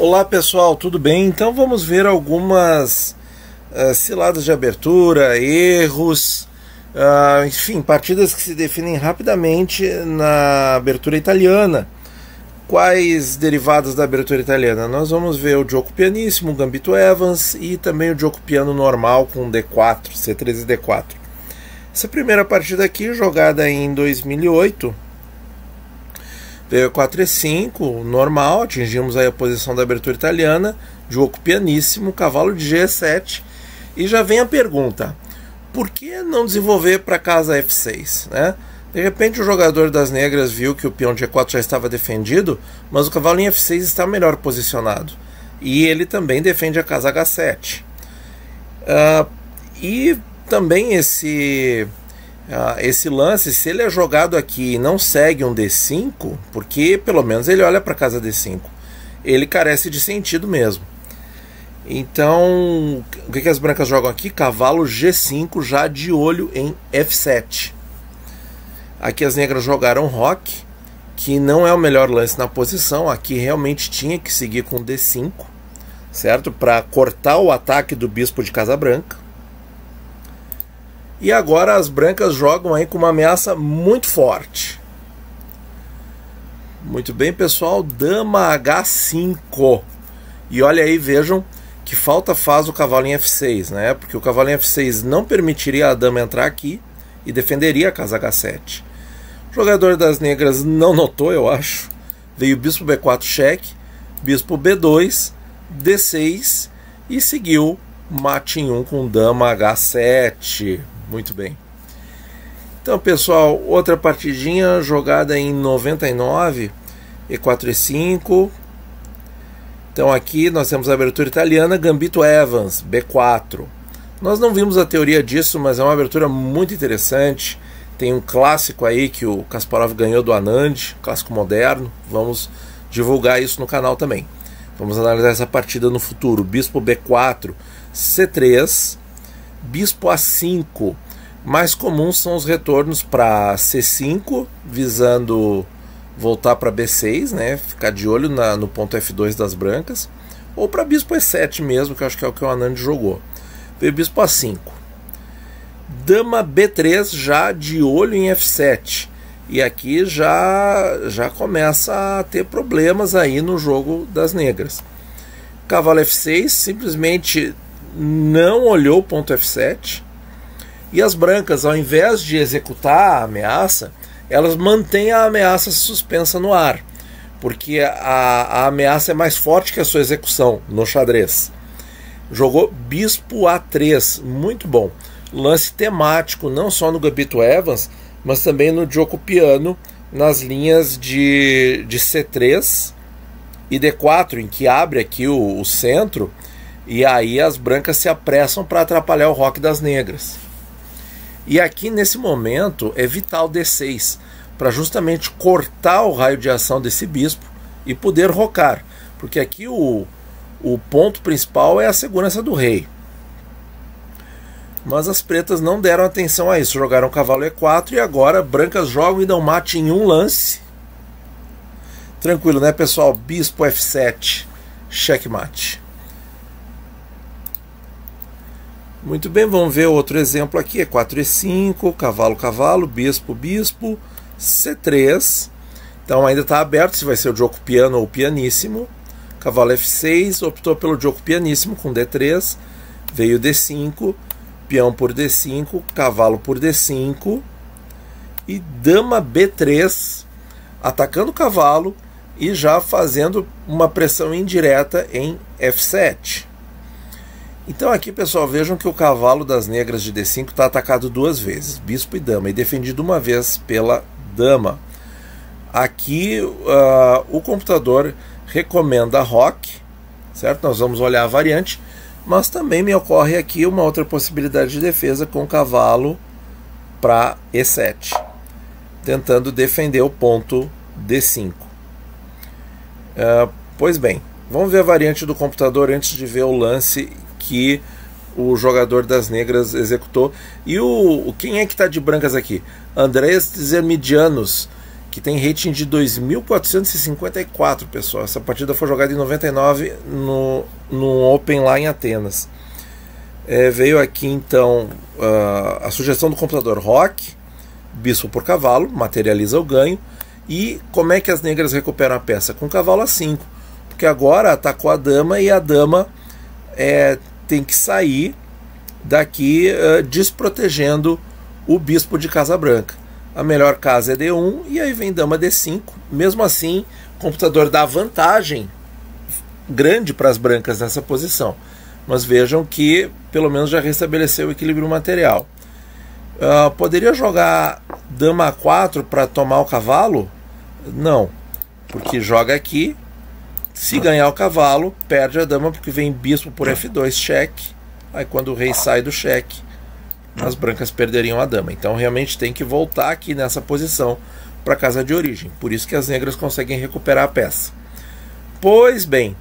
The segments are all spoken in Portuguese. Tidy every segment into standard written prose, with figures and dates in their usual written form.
Olá pessoal, tudo bem? Então vamos ver algumas ciladas de abertura, erros, enfim, partidas que se definem rapidamente na abertura italiana. Quais derivados da abertura italiana? Nós vamos ver o Gioco Pianissimo, o Gambito Evans e também o Gioco Piano normal com D4, C3 e D4. Essa primeira partida aqui, jogada em 2008, veio 4E5, normal, atingimos aí a posição da abertura italiana, Gioco Pianissimo, cavalo de G7, e já vem a pergunta, por que não desenvolver para casa F6, né? De repente o jogador das negras viu que o peão de G4 já estava defendido, mas o cavalo em F6 está melhor posicionado, e ele também defende a casa H7. E também esse lance, se ele é jogado aqui e não segue um D5, porque pelo menos ele olha para a casa D5, ele carece de sentido mesmo. Então, o que as brancas jogam aqui? Cavalo G5, já de olho em F7. Aqui as negras jogaram roque, que não é o melhor lance na posição. Aqui realmente tinha que seguir com D5, certo? Para cortar o ataque do bispo de casa branca. E agora as brancas jogam aí com uma ameaça muito forte. Muito bem, pessoal, dama H5. E olha aí, vejam que falta faz o cavalo em F6, né? Porque o cavalo em F6 não permitiria a dama entrar aqui e defenderia a casa H7. O jogador das negras não notou, eu acho. Veio bispo B4 cheque, bispo B2, D6 e seguiu mate em 1 com dama H7. Muito bem. Então, pessoal, outra partidinha jogada em 99, E4 E5. Então aqui nós temos a abertura italiana, Gambito Evans, B4. Nós não vimos a teoria disso, mas é uma abertura muito interessante. Tem um clássico aí que o Kasparov ganhou do Anand, clássico moderno. Vamos divulgar isso no canal também. Vamos analisar essa partida no futuro. Bispo B4, C3, bispo A5. Mais comuns são os retornos para C5, visando voltar para B6, né? Ficar de olho no ponto F2 das brancas. Ou para bispo E7 mesmo, que eu acho que é o que o Anand jogou. Veio bispo A5. Dama B3, já de olho em F7. E aqui já começa a ter problemas aí no jogo das negras. Cavalo F6, simplesmente não olhou o ponto F7. E as brancas, ao invés de executar a ameaça, elas mantêm a ameaça suspensa no ar, porque a ameaça é mais forte que a sua execução no xadrez. Jogou bispo A3, muito bom. Lance temático, não só no Gambito Evans, mas também no Gioco Piano, nas linhas de C3 e D4, em que abre aqui o centro, e aí as brancas se apressam para atrapalhar o roque das negras. E aqui nesse momento é vital D6, para justamente cortar o raio de ação desse bispo e poder rocar, porque aqui o ponto principal é a segurança do rei. Mas as pretas não deram atenção a isso, jogaram cavalo E4 e agora brancas jogam e dão mate em um lance. Tranquilo, né, pessoal? Bispo F7, checkmate. Muito bem, vamos ver outro exemplo aqui, E4 E5, cavalo, cavalo, bispo, bispo, C3. Então ainda está aberto se vai ser o Gioco Piano ou Pianissimo. Cavalo F6, optou pelo Gioco Pianissimo com D3, veio D5, peão por D5, cavalo por D5 e dama B3, atacando o cavalo e já fazendo uma pressão indireta em F7. Então aqui, pessoal, vejam que o cavalo das negras de D5 está atacado duas vezes, bispo e dama, e defendido uma vez pela dama. Aqui o computador recomenda roque, certo? Nós vamos olhar a variante, mas também me ocorre aqui uma outra possibilidade de defesa com o cavalo para E7, tentando defender o ponto D5. Pois bem, vamos ver a variante do computador antes de ver o lance que o jogador das negras executou. E quem é que está de brancas aqui? Andreas Tzermidianos, que tem rating de 2.454, pessoal. Essa partida foi jogada em 99 no Open lá em Atenas. Veio aqui então a sugestão do computador rock, bispo por cavalo, materializa o ganho. E como é que as negras recuperam a peça? Com cavalo A5, porque agora atacou a dama e a dama tem que sair daqui desprotegendo o bispo de casa branca. A melhor casa é D1 e aí vem dama D5. Mesmo assim, o computador dá vantagem grande para as brancas nessa posição. Mas vejam que pelo menos já restabeleceu o equilíbrio material. Poderia jogar dama A4 para tomar o cavalo? Não, porque joga aqui. Se ganhar o cavalo, perde a dama porque vem bispo por F2, cheque. Aí quando o rei sai do cheque, as brancas perderiam a dama. Então realmente tem que voltar aqui nessa posição para a casa de origem. Por isso que as negras conseguem recuperar a peça. Pois bem,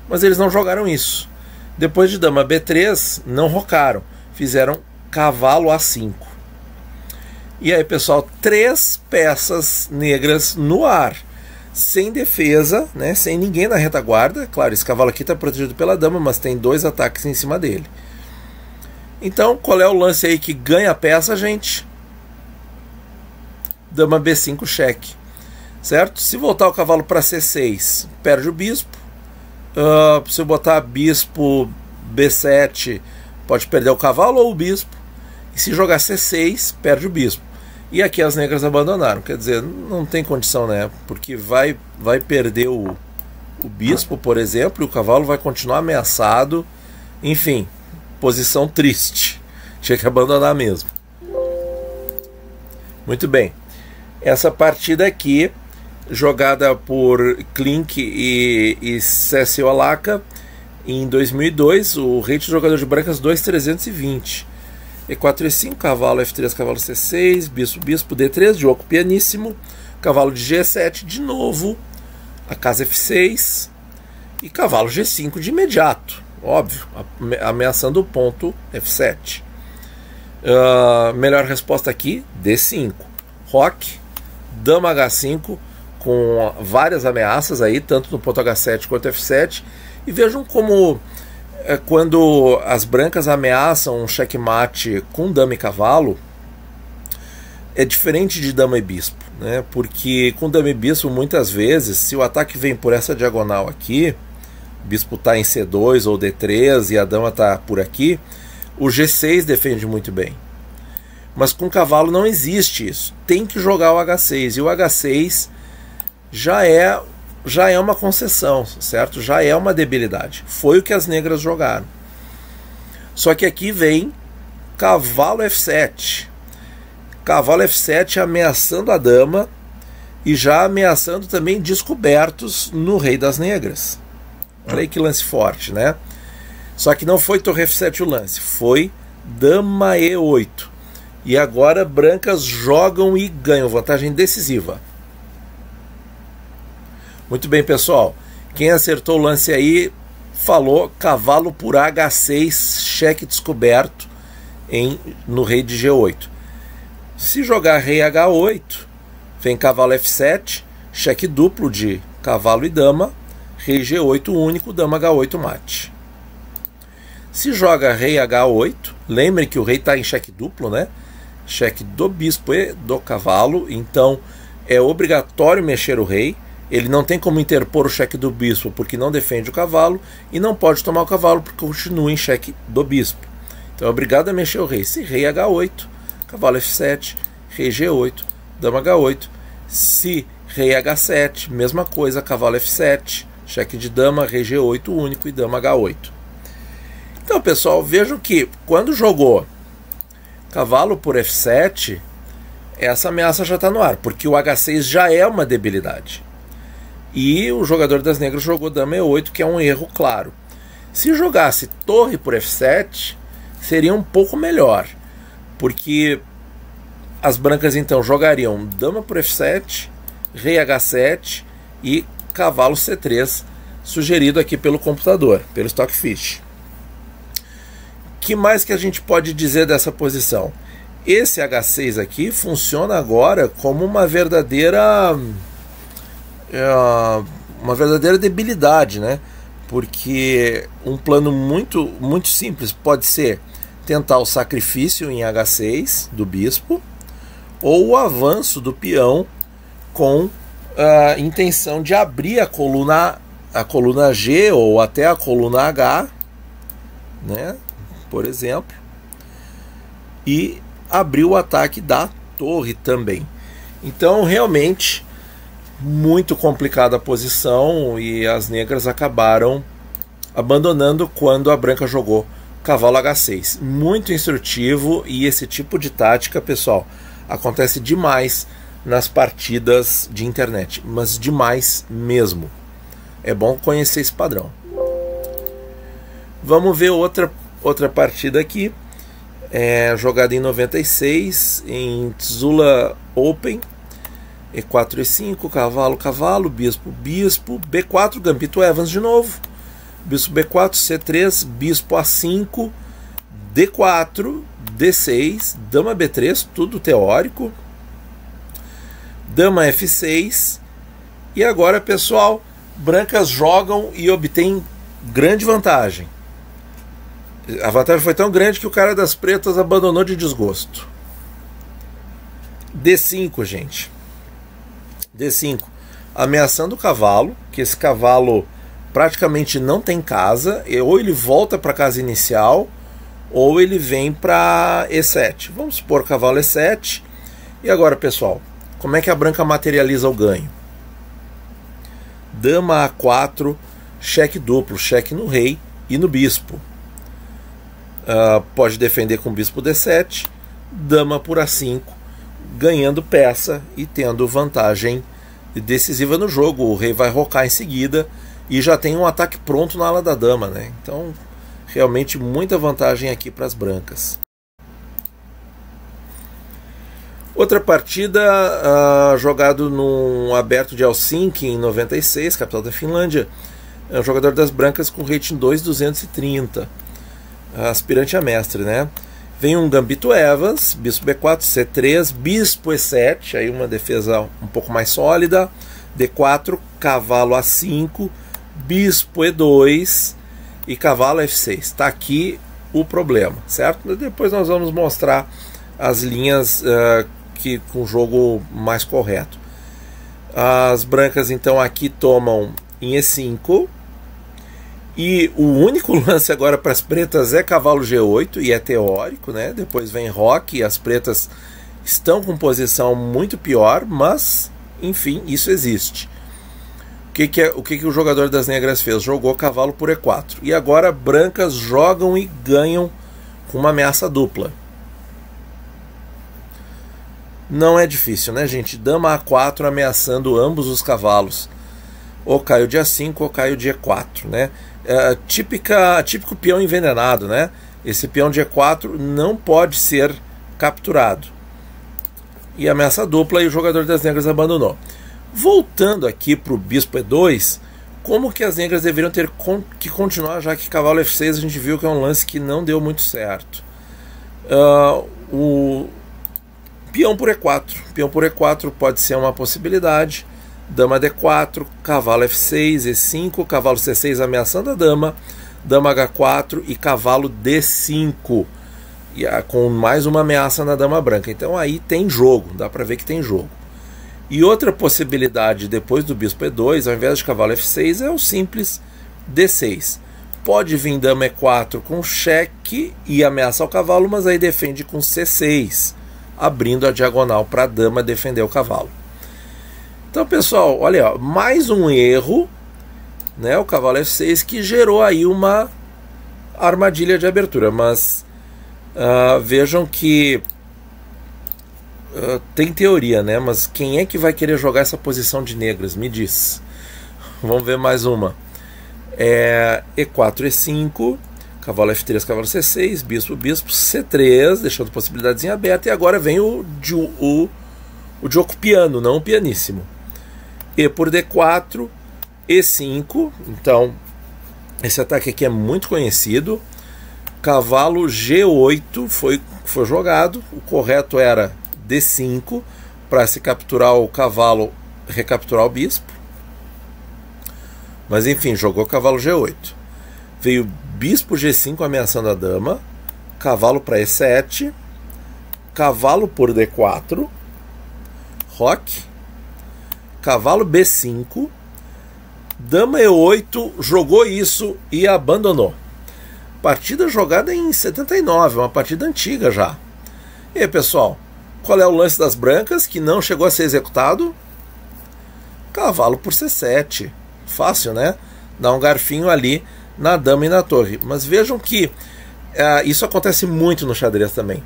mas eles não jogaram isso. Depois de dama B3, não rocaram. Fizeram cavalo A5. E aí, pessoal, 3 peças negras no ar. Sem defesa, né, sem ninguém na retaguarda. Claro, esse cavalo aqui está protegido pela dama, mas tem 2 ataques em cima dele. Então, qual é o lance aí que ganha a peça, gente? Dama B5, cheque. Certo? Se voltar o cavalo para C6, perde o bispo. Se eu botar bispo B7, pode perder o cavalo ou o bispo. E se jogar C6, perde o bispo. E aqui as negras abandonaram. Quer dizer, não tem condição, né? Porque vai perder o bispo, por exemplo, e o cavalo vai continuar ameaçado. Enfim, posição triste. Tinha que abandonar mesmo. Muito bem. Essa partida aqui, jogada por Klink e Cécio Alaka em 2002, o rate do jogador de brancas 2.320. E4, E5, cavalo F3, cavalo C6, bispo D3, jogo pianíssimo, cavalo de G7 de novo, a casa F6 e cavalo G5 de imediato, óbvio, ameaçando o ponto F7. Melhor resposta aqui, D5, roque, dama H5, com várias ameaças aí, tanto no ponto H7 quanto F7, e vejam como quando as brancas ameaçam um checkmate com dama e cavalo, é diferente de dama e bispo, né? Porque com dama e bispo, muitas vezes, se o ataque vem por essa diagonal aqui, o bispo está em C2 ou D3 e a dama está por aqui, o G6 defende muito bem. Mas com cavalo não existe isso. Tem que jogar o H6, e o H6 já é uma concessão, certo? Já é uma debilidade. Foi o que as negras jogaram. Só que aqui vem cavalo F7. Cavalo F7 ameaçando a dama e já ameaçando também descobertos no rei das negras. Olha aí que lance forte, né? Só que não foi torre F7 o lance, foi dama E8. E agora brancas jogam e ganham, vantagem decisiva. Muito bem, pessoal. Quem acertou o lance aí falou cavalo por H6, cheque descoberto no rei de G8. Se jogar rei H8, vem cavalo F7, cheque duplo de cavalo e dama, rei G8 único, dama H8 mate. Se joga rei H8, lembre que o rei está em cheque duplo, né? Cheque do bispo e do cavalo, então é obrigatório mexer o rei. Ele não tem como interpor o cheque do bispo porque não defende o cavalo, e não pode tomar o cavalo porque continua em cheque do bispo. Então é obrigado a mexer o rei. Se rei H8, cavalo F7, rei G8, dama H8. Se rei H7, mesma coisa, cavalo F7, cheque de dama, rei G8 único e dama H8. Então, pessoal, vejam que quando jogou cavalo por F7, essa ameaça já está no ar, porque o H6 já é uma debilidade. E o jogador das negras jogou dama E8, que é um erro claro. Se jogasse torre por F7, seria um pouco melhor, porque as brancas então jogariam dama por F7, rei H7 e cavalo C3, sugerido aqui pelo computador, pelo Stockfish. O que mais que a gente pode dizer dessa posição? Esse H6 aqui funciona agora como uma verdadeira debilidade, né? Porque um plano muito simples pode ser tentar o sacrifício em H6 do bispo, ou o avanço do peão com a intenção de abrir a coluna G ou até a coluna H, né? Por exemplo, e abrir o ataque da torre também. Então, realmente, muito complicada a posição, e as negras acabaram abandonando quando a branca jogou cavalo H6. Muito instrutivo, e esse tipo de tática, pessoal, acontece demais nas partidas de internet, mas demais mesmo. É bom conhecer esse padrão. Vamos ver outra partida aqui. Jogada em 96 em Tzula Open. E4, E5, cavalo, cavalo, bispo, bispo, B4, gambito Evans de novo, bispo B4, C3, bispo A5, D4, D6, dama B3, tudo teórico, dama F6, e agora, pessoal, brancas jogam e obtêm grande vantagem. A vantagem foi tão grande que o cara das pretas abandonou de desgosto. D5, gente. D5, ameaçando o cavalo, que esse cavalo praticamente não tem casa, ou ele volta para a casa inicial, ou ele vem para E7. Vamos supor cavalo E7. E agora, pessoal, como é que a branca materializa o ganho? Dama A4, cheque duplo, cheque no rei e no bispo. Pode defender com bispo D7, dama por A5, ganhando peça e tendo vantagem decisiva no jogo. O rei vai rocar em seguida e já tem um ataque pronto na ala da dama, né? Então, realmente muita vantagem aqui para as brancas. Outra partida jogado num aberto de Helsinki em 96, capital da Finlândia. É um jogador das brancas com rating 2,230. Aspirante a mestre, né? Vem um gambito Evans, bispo B4, C3, bispo E7, aí uma defesa um pouco mais sólida, D4, cavalo A5, bispo E2 e cavalo F6. Está aqui o problema, certo? Depois nós vamos mostrar as linhas com o jogo mais correto. As brancas então aqui tomam em E5. E o único lance agora para as pretas é cavalo G8, e é teórico, né? Depois vem roque, e as pretas estão com posição muito pior, mas, enfim, isso existe. O que o jogador das negras fez? Jogou cavalo por E4. E agora brancas jogam e ganham com uma ameaça dupla. Não é difícil, né, gente? Dama A4 ameaçando ambos os cavalos. Ou cai o de A5 ou cai o de E4, né? Típico peão envenenado, né? Esse peão de E4 não pode ser capturado. E ameaça dupla, e o jogador das negras abandonou. Voltando aqui para o bispo E2, como que as negras deveriam ter que continuar, já que cavalo F6 a gente viu que é um lance que não deu muito certo. O peão por E4. Peão por E4 pode ser uma possibilidade. Dama D4, cavalo F6, E5, cavalo C6 ameaçando a dama, dama H4 e cavalo D5, com mais uma ameaça na dama branca. Então aí tem jogo, dá para ver que tem jogo. E outra possibilidade depois do bispo E2, ao invés de cavalo F6, é o simples D6. Pode vir dama E4 com cheque e ameaça ao cavalo, mas aí defende com C6, abrindo a diagonal para a dama defender o cavalo. Então, pessoal, olha, ó, mais um erro, né, o cavalo F6, que gerou aí uma armadilha de abertura. Mas vejam que tem teoria, né? Mas quem é que vai querer jogar essa posição de negras? Me diz. Vamos ver mais uma. E4, E5, cavalo F3, cavalo C6, bispo, bispo, C3, deixando possibilidades em aberto. E agora vem o Diogo piano, não o pianíssimo. E por D4, E5. Então, esse ataque aqui é muito conhecido. Cavalo G8 foi jogado. O correto era D5 para se capturar o cavalo, recapturar o bispo. Mas enfim, jogou cavalo G8. Veio bispo G5 ameaçando a dama. Cavalo para E7. Cavalo por D4. Roque. Cavalo B5. Dama E8, jogou isso e abandonou. Partida jogada em 79, uma partida antiga já. E aí, pessoal, qual é o lance das brancas que não chegou a ser executado? Cavalo por C7. Fácil, né? Dá um garfinho ali na dama e na torre. Mas vejam que isso acontece muito no xadrez também.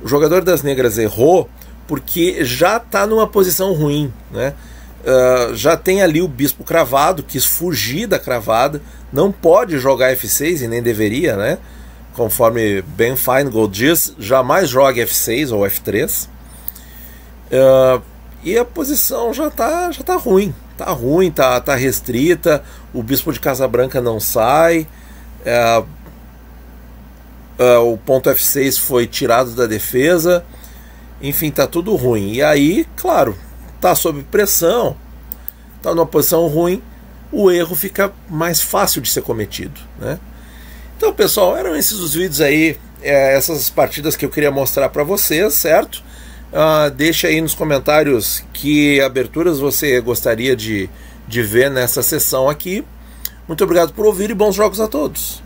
O jogador das negras errou porque já está numa posição ruim, né? Já tem ali o bispo cravado, quis fugir da cravada, não pode jogar F6 e nem deveria, né? Conforme Ben Feingold diz, jamais jogue F6 ou F3. E a posição já tá ruim, tá restrita, o bispo de Casabranca não sai, o ponto F6 foi tirado da defesa, enfim, tá tudo ruim. E aí, claro, tá sob pressão, tá numa posição ruim, o erro fica mais fácil de ser cometido, né? Então, pessoal, eram esses os vídeos aí, essas partidas que eu queria mostrar para vocês, certo? Deixa aí nos comentários que aberturas você gostaria de ver nessa sessão aqui. Muito obrigado por ouvir e bons jogos a todos.